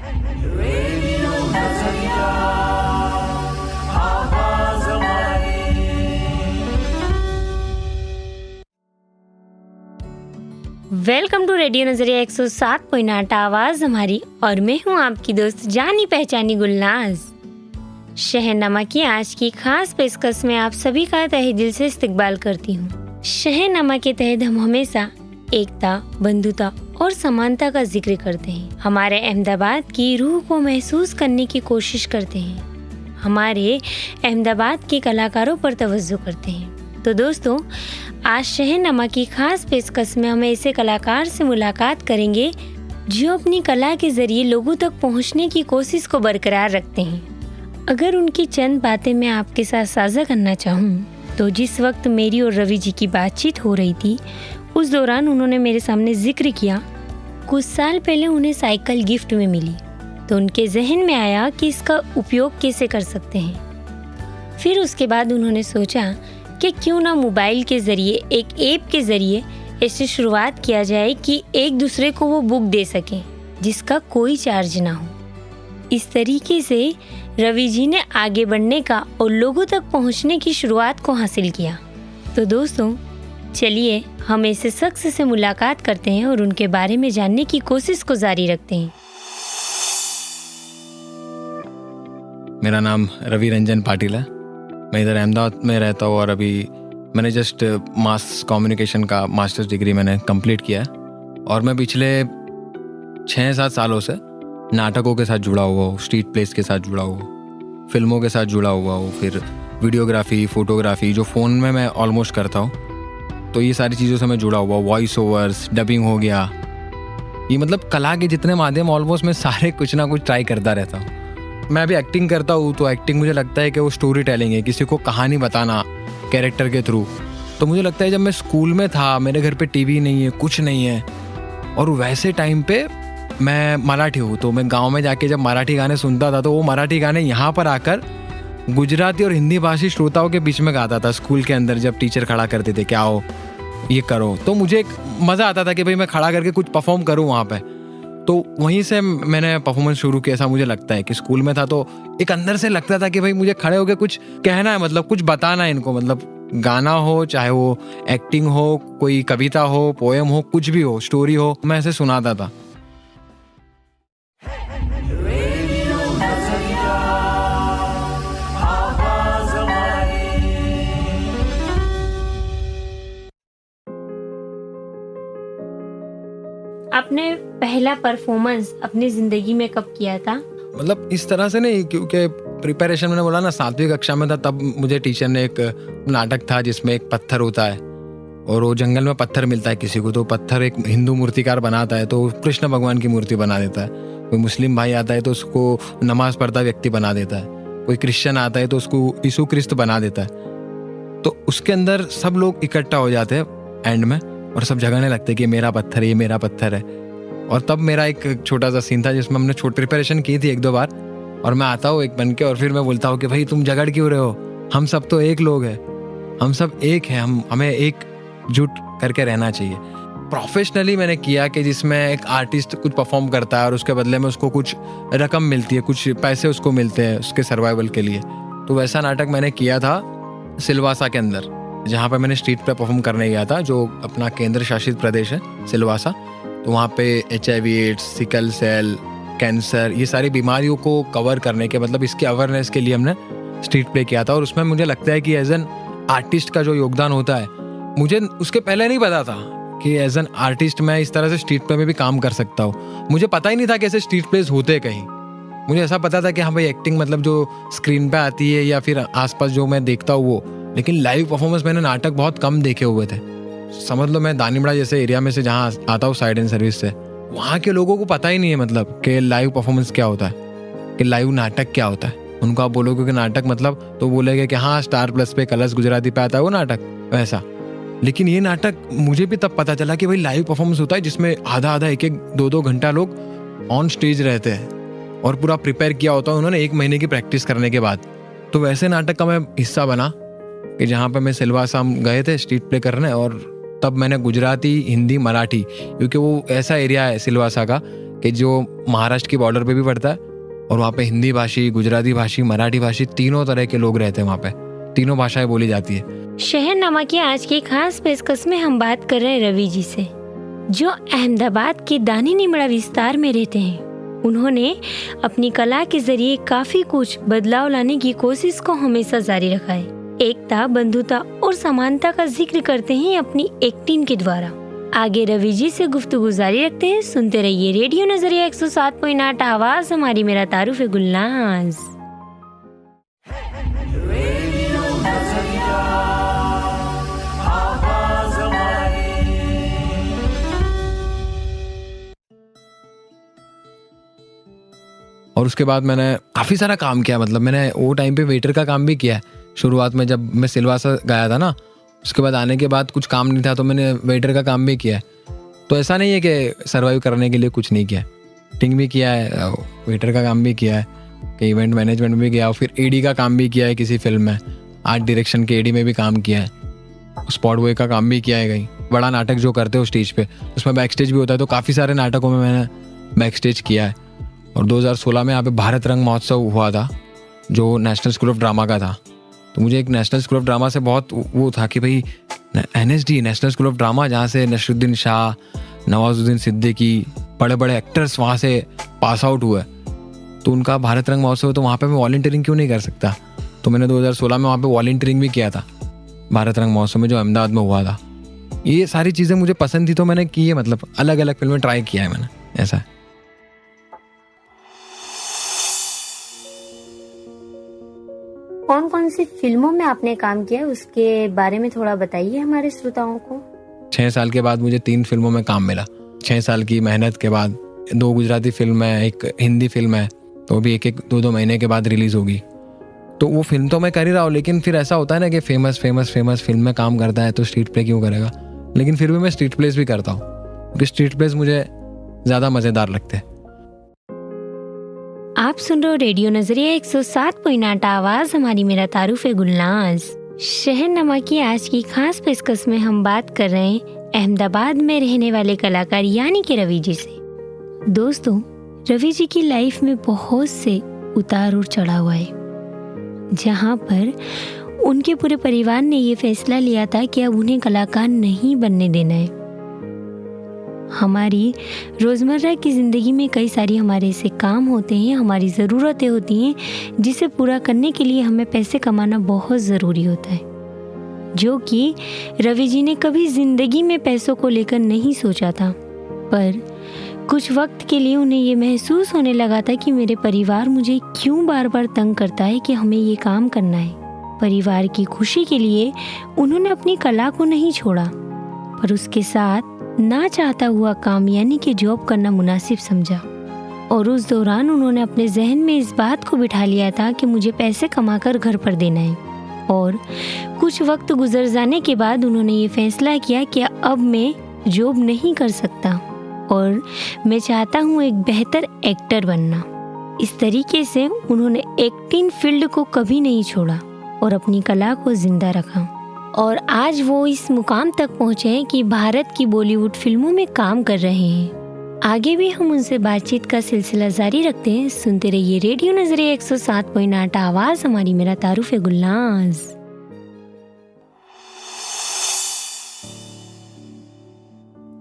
Radio नजरिया, आवाज हमारी। वेलकम टू रेडियो नजरिया 107.8 आवाज हमारी, और मैं हूँ आपकी दोस्त जानी पहचानी गुलनाज। शहरनामा की आज की खास पेशकश में आप सभी का तहे दिल से इस्तकबाल करती हूँ। शहरनामा के तहत हम हमेशा एकता, बंधुता और समानता का जिक्र करते हैं। हमारे अहमदाबाद की रूह को महसूस करने की कोशिश करते हैं। हमारे अहमदाबाद के कलाकारों पर तवज्जो करते हैं। तो दोस्तों, आज शहरनामा की खास पेशकश में हम ऐसे कलाकार से मुलाकात करेंगे जो अपनी कला के जरिए लोगों तक पहुंचने की कोशिश को बरकरार रखते हैं। अगर उनकी चंद बातें मैं आपके साथ साझा करना चाहूँ तो जिस वक्त मेरी और रवि जी की बातचीत हो रही थी, उस दौरान उन्होंने मेरे सामने जिक्र किया कुछ साल पहले उन्हें साइकिल गिफ्ट में मिली, तो उनके जहन में आया कि इसका उपयोग कैसे कर सकते हैं। फिर उसके बाद उन्होंने सोचा कि क्यों ना मोबाइल के ज़रिए एक ऐप के ज़रिए ऐसे शुरुआत किया जाए कि एक दूसरे को वो बुक दे सकें जिसका कोई चार्ज ना हो। इस तरीके से रवि जी ने आगे बढ़ने का और लोगों तक पहुंचने की शुरुआत को हासिल किया। तो दोस्तों, चलिए हम ऐसे शख्स से मुलाकात करते हैं और उनके बारे में जानने की कोशिश को जारी रखते हैं। मेरा नाम रवि रंजन पाटिल है। मैं इधर अहमदाबाद में रहता हूँ और अभी मैंने जस्ट मास कम्युनिकेशन का मास्टर्स डिग्री मैंने कंप्लीट किया है। और मैं पिछले 6-7 सालों से नाटकों के साथ जुड़ा हुआ हूँ, स्ट्रीट प्लेस के साथ जुड़ा हुआ हूँ, फिल्मों के साथ जुड़ा हुआ हूँ, फिर वीडियोग्राफी, फोटोग्राफी जो फ़ोन में मैं ऑलमोस्ट करता हूँ, तो ये सारी चीज़ों से मैं जुड़ा हुआ हूँ। वॉइस ओवर्स, डबिंग हो गया, ये मतलब कला के जितने माध्यम ऑलमोस्ट मैं सारे कुछ ना कुछ ट्राई करता रहता हूँ। मैं अभी एक्टिंग करता हूँ, तो एक्टिंग मुझे लगता है कि वो स्टोरी टेलिंग है, किसी को कहानी बताना कैरेक्टर के थ्रू। तो मुझे लगता है जब मैं स्कूल में था, मेरे घर पे टीवी नहीं है, कुछ नहीं है, और वैसे टाइम पे मैं मराठी हूँ, तो मैं गांव में जाके जब मराठी गाने सुनता था, तो वो मराठी गाने यहाँ पर आकर गुजराती और हिंदी भाषी श्रोताओं के बीच में गाता था स्कूल के अंदर। जब टीचर खड़ा करते थे, क्या हो ये करो, तो मुझे एक मज़ा आता था कि भाई मैं खड़ा करके कुछ परफॉर्म करूँ वहाँ पे। तो वहीं से मैंने परफॉर्मेंस शुरू किया। ऐसा मुझे लगता है कि स्कूल में था तो एक अंदर से लगता था कि भाई मुझे खड़े होकर कुछ कहना है, मतलब कुछ बताना है इनको, मतलब गाना हो, चाहे वो एक्टिंग हो, कोई कविता हो, पोएम हो, कुछ भी हो, स्टोरी हो, मैं ऐसे सुनाता था। रेडियो नजरिया, आवाज हमारी। आपने पहला परफॉर्मेंस अपनी जिंदगी में कब किया था? मतलब इस तरह से नहीं, क्योंकि प्रिपरेशन मैंने बोला ना, 7वीं कक्षा में था तब मुझे टीचर ने एक नाटक था जिसमें एक पत्थर होता है और वो जंगल में पत्थर मिलता है किसी को, तो पत्थर एक हिंदू मूर्तिकार बनाता है तो कृष्ण भगवान की मूर्ति बना देता है। कोई मुस्लिम भाई आता है तो उसको नमाज पढ़ता व्यक्ति बना देता है, कोई क्रिश्चियन आता है तो उसको यीशु क्रिस्त बना देता है। तो उसके अंदर सब लोग इकट्ठा हो जाते हैं एंड में और सब झगड़ने लगते हैं कि मेरा पत्थर है, ये मेरा पत्थर है। और तब मेरा एक छोटा सा सीन था जिसमें हमने छोटी प्रिपरेशन की थी 1-2 बार, और मैं आता हूँ एक बन के और फिर मैं बोलता हूँ कि भाई तुम झगड़ क्यों रहे हो, हम सब तो एक लोग हैं, हम सब एक हैं, हमें एकजुट करके रहना चाहिए। प्रोफेशनली मैंने किया कि जिसमें एक आर्टिस्ट कुछ परफॉर्म करता है और उसके बदले में उसको कुछ रकम मिलती है, कुछ पैसे उसको मिलते हैं उसके सर्वाइवल के लिए। तो वैसा नाटक मैंने किया था सिलवासा के अंदर, जहाँ पे मैंने स्ट्रीट पे परफॉर्म करने गया था, जो अपना केंद्र शासित प्रदेश है सिलवासा। तो वहाँ पे HIV, AIDS, sickle cell, cancer, ये सारी बीमारियों को कवर करने के, मतलब इसके अवेयरनेस के लिए हमने स्ट्रीट प्ले किया था। और उसमें मुझे लगता है कि एज एन आर्टिस्ट का जो योगदान होता है, मुझे उसके पहले नहीं पता था कि एज एन आर्टिस्ट मैं इस तरह से स्ट्रीट प्ले में भी काम कर सकता हूँ। मुझे पता ही नहीं था कि ऐसे स्ट्रीट प्लेस होते कहीं। मुझे ऐसा पता था कि हाँ भाई एक्टिंग मतलब जो स्क्रीन पे आती है या फिर आसपास जो मैं देखता हूँ वो, लेकिन लाइव परफॉर्मेंस मैंने नाटक बहुत कम देखे हुए थे। समझ लो मैं दानीमड़ा जैसे एरिया में से जहाँ आता हूँ साइड एंड सर्विस से, वहाँ के लोगों को पता ही नहीं है मतलब कि लाइव परफॉर्मेंस क्या होता है, कि लाइव नाटक क्या होता है। उनको आप बोलोगे कि नाटक मतलब, तो बोलेंगे कि हाँ स्टार प्लस पे कलर्स गुजराती पे आता है वो नाटक, वैसा। लेकिन ये नाटक मुझे भी तब पता चला कि भाई लाइव परफॉर्मेंस होता है जिसमें आधा 1-2 घंटा लोग ऑन स्टेज रहते हैं और पूरा प्रिपेयर किया होता है उन्होंने 1 महीने की प्रैक्टिस करने के बाद। तो वैसे नाटक का मैं हिस्सा बना कि जहाँ पे मैं सिलवासा गए थे स्ट्रीट प्ले करने, और तब मैंने गुजराती, हिंदी, मराठी, क्योंकि वो ऐसा एरिया है सिलवासा का कि जो महाराष्ट्र की बॉर्डर पे भी पड़ता है और वहाँ पे हिंदी भाषी, गुजराती भाषी, मराठी भाषी तीनों तरह के लोग रहते हैं। वहाँ पे तीनों भाषाएं बोली जाती है। शहरनामा की आज की खास पेशकश में हम बात कर रहे हैं रवि जी से, जो अहमदाबाद के दानी निमड़ा विस्तार में रहते हैं। उन्होंने अपनी कला के जरिए काफी कुछ बदलाव लाने की कोशिश को हमेशा जारी रखा है। एकता, बंधुता और समानता का जिक्र करते हैं अपनी एक्टिंग के द्वारा। आगे रवि जी से गुफ्तगू जारी रखते हैं। सुनते रहिए रेडियो नजरिया 107.8 आवाज हमारी, मेरा तारुफ है गुलनाज। रेडियो नजरिया आवाज हमारी। और उसके बाद मैंने काफ़ी सारा काम किया। मतलब मैंने वो टाइम पे वेटर का काम भी किया है। शुरुआत में जब मैं सिलवासा गया था ना, उसके बाद आने के बाद कुछ काम नहीं था तो मैंने वेटर का काम भी किया है। तो ऐसा नहीं है कि सर्वाइव करने के लिए कुछ नहीं किया। टिंग भी किया है, वेटर का काम भी किया है, कि इवेंट मैनेजमेंट में भी किया, और फिर एडी का काम भी किया है किसी फिल्म में, आर्ट डायरेक्शन के एडी में भी काम किया है, स्पॉट बॉय का काम भी किया है। कहीं बड़ा नाटक जो करते हो स्टेज पे, उसमें बैक स्टेज भी होता है। तो काफ़ी सारे नाटकों में मैंने बैक स्टेज किया है। और 2016 में यहाँ पे भारत रंग महोत्सव हुआ था जो नेशनल स्कूल ऑफ ड्रामा का था। तो मुझे एक नेशनल स्कूल ऑफ ड्रामा से बहुत वो था कि भाई NSD national school of drama, जहाँ से नसरुद्दीन शाह, नवाजुद्दीन सिद्दीकी, बड़े बड़े एक्टर्स वहाँ से पास आउट हुए। तो उनका भारत रंग महोत्सव, तो वहाँ पे मैं वॉलंटियरिंग क्यों नहीं कर सकता। तो मैंने 2016 में वहाँ पे वॉलंटियरिंग भी किया था भारत रंग महोत्सव में जो अहमदाबाद में हुआ था। ये सारी चीज़ें मुझे पसंद थी तो मैंने की है। मतलब अलग अलग फिल्में ट्राई किया है मैंने, ऐसा है। कौन कौन सी फिल्मों में आपने काम किया है, उसके बारे में थोड़ा बताइए हमारे श्रोताओं को। 6 साल के बाद मुझे 3 फिल्मों में काम मिला। 6 साल की मेहनत के बाद 2 गुजराती फिल्म है, एक हिंदी फिल्म है, तो भी एक 2 महीने के बाद रिलीज होगी। तो वो फिल्म तो मैं कर ही रहा हूँ, लेकिन फिर ऐसा होता है ना कि फेमस फिल्म में काम करता है तो स्ट्रीट प्ले क्यों करेगा। लेकिन फिर भी मैं स्ट्रीट प्लेस भी करता हूँ, क्योंकि स्ट्रीट प्लेस मुझे ज़्यादा मज़ेदार लगते हैं। आप सुन रहे हो रेडियो नजरिया 107.8 आवाज हमारी, मेरा तारुफ है गुलनाज। शहरनामा की आज की खास पेशकश में हम बात कर रहे हैं अहमदाबाद में रहने वाले कलाकार यानी कि रवि जी से। दोस्तों, रवि जी की लाइफ में बहुत से उतार और चढ़ाव हुआ है, जहाँ पर उनके पूरे परिवार ने ये फैसला लिया था कि अब उन्हें कलाकार नहीं बनने देना है। हमारी रोज़मर्रा की ज़िंदगी में कई सारी हमारे से काम होते हैं, हमारी ज़रूरतें होती हैं, जिसे पूरा करने के लिए हमें पैसे कमाना बहुत ज़रूरी होता है, जो कि रवि जी ने कभी ज़िंदगी में पैसों को लेकर नहीं सोचा था। पर कुछ वक्त के लिए उन्हें ये महसूस होने लगा था कि मेरे परिवार मुझे क्यों बार बार तंग करता है कि हमें ये काम करना है। परिवार की खुशी के लिए उन्होंने अपनी कला को नहीं छोड़ा, पर उसके साथ ना चाहता हुआ काम यानी कि जॉब करना मुनासिब समझा। और उस दौरान उन्होंने अपने जहन में इस बात को बिठा लिया था कि मुझे पैसे कमाकर घर पर देना है। और कुछ वक्त गुजर जाने के बाद उन्होंने ये फैसला किया कि अब मैं जॉब नहीं कर सकता और मैं चाहता हूँ एक बेहतर एक्टर बनना। इस तरीके से उन्होंने एक्टिंग फील्ड को कभी नहीं छोड़ा और अपनी कला को जिंदा रखा। और आज वो इस मुकाम तक पहुँचे हैं कि भारत की बॉलीवुड फिल्मों में काम कर रहे हैं। आगे भी हम उनसे बातचीत का सिलसिला जारी रखते हैं। सुनते रहिए रेडियो नजरिया 107.8 आवाज हमारी, मेरा तारुफ है गुलनाज।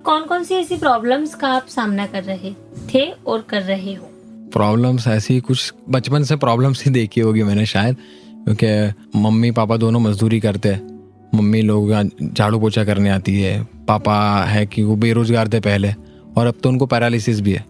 कौन कौन सी ऐसी प्रॉब्लम्स का आप सामना कर रहे थे और कर रहे हो? प्रॉब्लम्स ऐसी कुछ बचपन से प्रॉब्लम्स ही देखी होगी मैंने शायद, क्योंकि मम्मी पापा दोनों मजदूरी करते हैं। मम्मी लोग झाड़ू पोछा करने आती है, पापा है कि वो बेरोजगार थे पहले, और अब तो उनको पैरालिसिस भी है,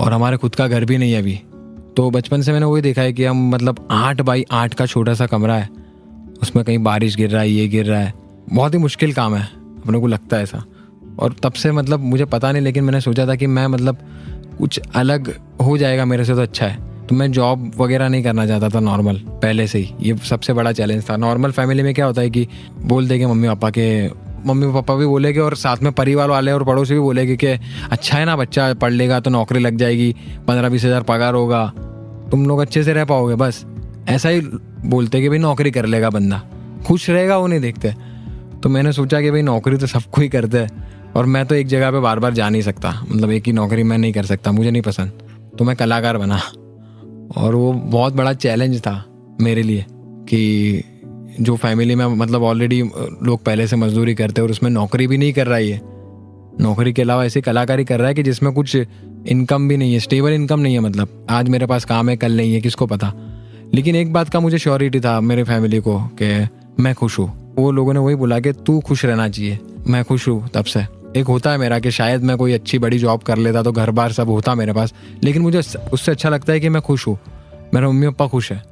और हमारे खुद का घर भी नहीं है अभी। तो बचपन से मैंने वही देखा है कि हम मतलब 8 बाई 8 का छोटा सा कमरा है, उसमें कहीं बारिश गिर रहा है, ये गिर रहा है, बहुत ही मुश्किल काम है, अपने को लगता है ऐसा। और तब से मतलब मुझे पता नहीं, लेकिन मैंने सोचा था कि मैं मतलब कुछ अलग हो जाएगा मेरे से तो अच्छा है। तो मैं जॉब वगैरह नहीं करना चाहता था नॉर्मल, पहले से ही ये सबसे बड़ा चैलेंज था। नॉर्मल फैमिली में क्या होता है कि बोल देंगे मम्मी पापा भी बोलेंगे, और साथ में परिवार वाले और पड़ोसी भी बोलेंगे कि अच्छा है ना, बच्चा पढ़ लेगा तो नौकरी लग जाएगी, 15-20 हज़ार पगार होगा, तुम लोग अच्छे से रह पाओगे। बस ऐसा ही बोलते कि भाई नौकरी कर लेगा बंदा, खुश रहेगा, वो नहीं देखते। तो मैंने सोचा कि भाई नौकरी तो सबको ही करते हैं, और मैं तो एक जगह पे बार बार जा नहीं सकता, मतलब एक ही नौकरी मैं नहीं कर सकता, मुझे नहीं पसंद। तो मैं कलाकार बना और वो बहुत बड़ा चैलेंज था मेरे लिए कि जो फैमिली में मतलब ऑलरेडी लोग पहले से मजदूरी करते हैं और उसमें नौकरी भी नहीं कर रहा है, नौकरी के अलावा ऐसी कलाकारी कर रहा है कि जिसमें कुछ इनकम भी नहीं है, स्टेबल इनकम नहीं है। मतलब आज मेरे पास काम है, कल नहीं है, किसको पता। लेकिन एक बात का मुझे श्योरिटी था मेरे फैमिली को कि मैं खुश हूँ। वो लोगों ने वही बोला कि तू खुश रहना चाहिए। मैं खुश हूँ तब से। एक होता है मेरा कि शायद मैं कोई अच्छी बड़ी जॉब कर लेता तो घर बार सब होता मेरे पास, लेकिन मुझे उससे अच्छा लगता है कि मैं खुश हूँ, मेरे मम्मी पापा खुश है।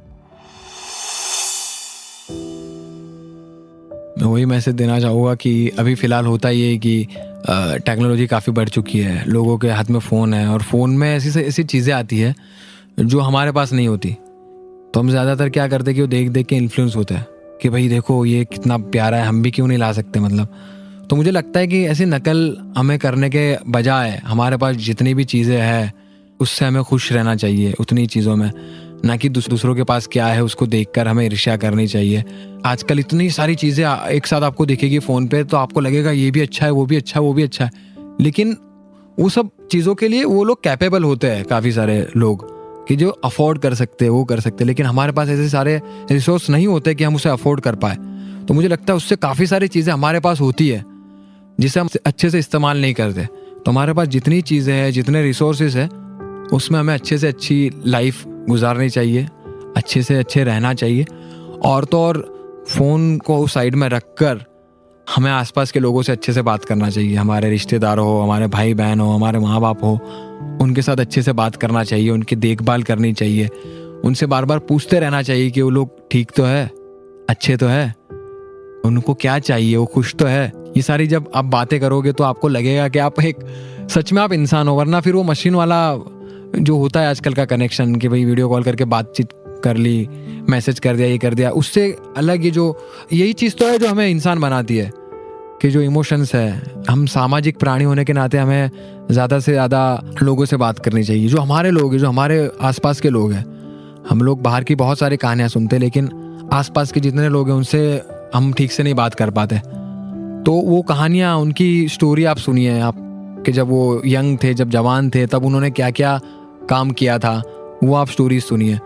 मैं वही मैसेज देना चाहूँगा कि अभी फ़िलहाल होता ये है कि टेक्नोलॉजी काफ़ी बढ़ चुकी है, लोगों के हाथ में फ़ोन है और फ़ोन में ऐसी चीज़ें आती है जो हमारे पास नहीं होती। तो हम ज़्यादातर क्या करते हैं कि वो देख देख के इन्फ्लुएंस होते हैं कि भाई देखो ये कितना प्यारा है, हम भी क्यों नहीं ला सकते। मतलब तो मुझे लगता है कि ऐसी नकल हमें करने के बजाय हमारे पास जितनी भी चीज़ें हैं उससे हमें खुश रहना चाहिए, उतनी चीज़ों में, ना कि दूसरों के पास क्या है उसको देखकर हमें ईर्ष्या करनी चाहिए। आजकल इतनी सारी चीज़ें एक साथ आपको दिखेगी फ़ोन पे, तो आपको लगेगा ये भी अच्छा है, वो भी अच्छा है, वो भी अच्छा है। लेकिन वो सब चीज़ों के लिए वो लोग कैपेबल होते हैं, काफ़ी सारे लोग, कि जो अफोर्ड कर सकते हैं वो कर सकते हैं। लेकिन हमारे पास ऐसे सारे रिसोर्स नहीं होते कि हम उसे अफोर्ड कर पाए। तो मुझे लगता है उससे काफ़ी सारी चीज़ें हमारे पास होती है जिसे हम अच्छे से इस्तेमाल नहीं करते। तो हमारे पास जितनी चीज़ें हैं, जितने रिसोर्सेज हैं, उसमें हमें अच्छे से अच्छी लाइफ गुजारनी चाहिए, अच्छे से अच्छे रहना चाहिए। और तो और फ़ोन को साइड में रखकर हमें आसपास के लोगों से अच्छे से बात करना चाहिए। हमारे रिश्तेदार हो, हमारे भाई बहन हो, हमारे माँ बाप हो, उनके साथ अच्छे से बात करना चाहिए, उनकी देखभाल करनी चाहिए, उनसे बार बार पूछते रहना चाहिए कि वो लोग ठीक तो है, अच्छे तो है, उनको क्या चाहिए, वो खुश तो है। ये सारी जब आप बातें करोगे तो आपको लगेगा कि आप एक सच में आप इंसान हो। वरना फिर वो मशीन वाला जो होता है आजकल का कनेक्शन कि भाई वीडियो कॉल करके बातचीत कर ली, मैसेज कर दिया, ये कर दिया, उससे अलग ये जो यही चीज़ तो है जो हमें इंसान बनाती है, कि जो इमोशंस है। हम सामाजिक प्राणी होने के नाते हमें ज़्यादा से ज़्यादा लोगों से बात करनी चाहिए, जो हमारे लोग हैं, जो हमारे आसपास के लोग हैं। हम लोग बाहर की बहुत सारी कहानियाँ सुनते, लेकिन आसपास के जितने लोग हैं उनसे हम ठीक से नहीं बात कर पाते। तो वो कहानियाँ, उनकी स्टोरी आप सुनिए, आप कि जब वो यंग थे, जब जवान थे, तब उन्होंने क्या क्या काम किया था, वो आप स्टोरीज सुनिए।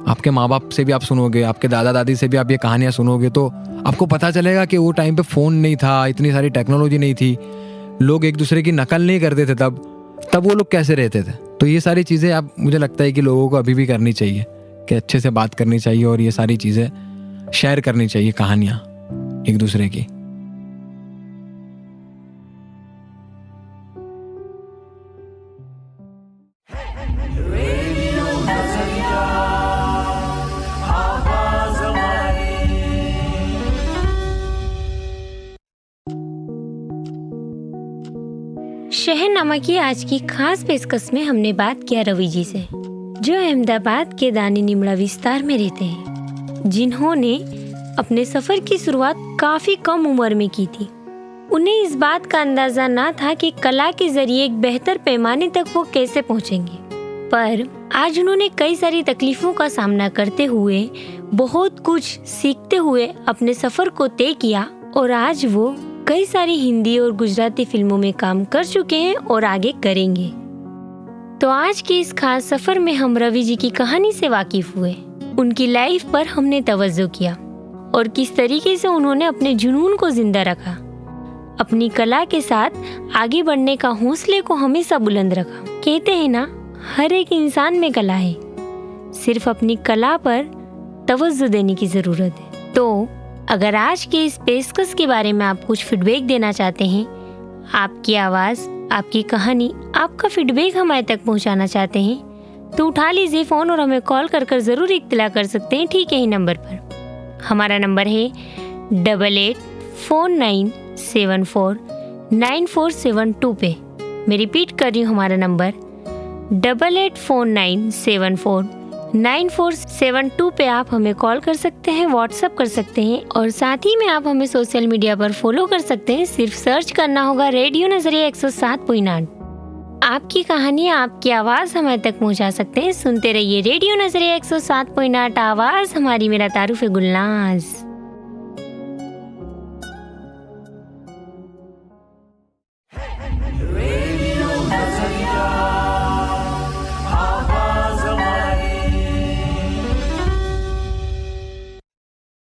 आपके माँ बाप से भी आप सुनोगे, आपके दादा दादी से भी आप ये कहानियाँ सुनोगे, तो आपको पता चलेगा कि वो टाइम पे फ़ोन नहीं था, इतनी सारी टेक्नोलॉजी नहीं थी, लोग एक दूसरे की नकल नहीं करते थे, तब वो लोग कैसे रहते थे। तो ये सारी चीज़ें आप, मुझे लगता है कि लोगों को अभी भी करनी चाहिए, कि अच्छे से बात करनी चाहिए और ये सारी चीज़ें शेयर करनी चाहिए, कहानियाँ एक दूसरे की। रेडियो नजरिया, आवाज हमारी। शहरनामा की आज की खास पेशकश में हमने बात किया रवि जी से, जो अहमदाबाद के दानी निमड़ा विस्तार में रहते हैं, जिन्होंने अपने सफर की शुरुआत काफी कम उम्र में की थी। उन्हें इस बात का अंदाजा ना था कि कला के जरिए एक बेहतर पैमाने तक वो कैसे पहुंचेंगे, पर आज उन्होंने कई सारी तकलीफों का सामना करते हुए, बहुत कुछ सीखते हुए अपने सफर को तय किया और आज वो कई सारी हिंदी और गुजराती फिल्मों में काम कर चुके हैं और आगे करेंगे। तो आज के इस खास सफर में हम रवि जी की कहानी से वाकिफ हुए, उनकी लाइफ पर हमने तवज्जो किया और किस तरीके से उन्होंने अपने जुनून को जिंदा रखा, अपनी कला के साथ आगे बढ़ने का हौसले को हमेशा बुलंद रखा। कहते हैं ना, हर एक इंसान में कला है, सिर्फ अपनी कला पर तवज्जो देने की जरूरत है। तो अगर आज के इस पेशकश के बारे में आप कुछ फीडबैक देना चाहते हैं, आपकी आवाज़, आपकी कहानी, आपका फीडबैक हमारे तक पहुंचाना चाहते हैं, तो उठा लीजिए फ़ोन और हमें कॉल कर कर ज़रूर इत्तला कर सकते हैं, ठीक है ही नंबर पर। हमारा नंबर है 8849749472 पे। मैं रिपीट कर रही हूँ, हमारा नंबर 8849749472 पे आप हमें कॉल कर सकते हैं, व्हाट्सअप कर सकते हैं और साथ ही में आप हमें सोशल मीडिया पर फॉलो कर सकते हैं। सिर्फ सर्च करना होगा रेडियो नजरिया 107.8। आपकी कहानी, आपकी आवाज़ हमारे तक पहुंचा सकते हैं। सुनते रहिए रेडियो नजरिया 107.8, आवाज़ हमारी। मेरा तारुफ है गुलनाज।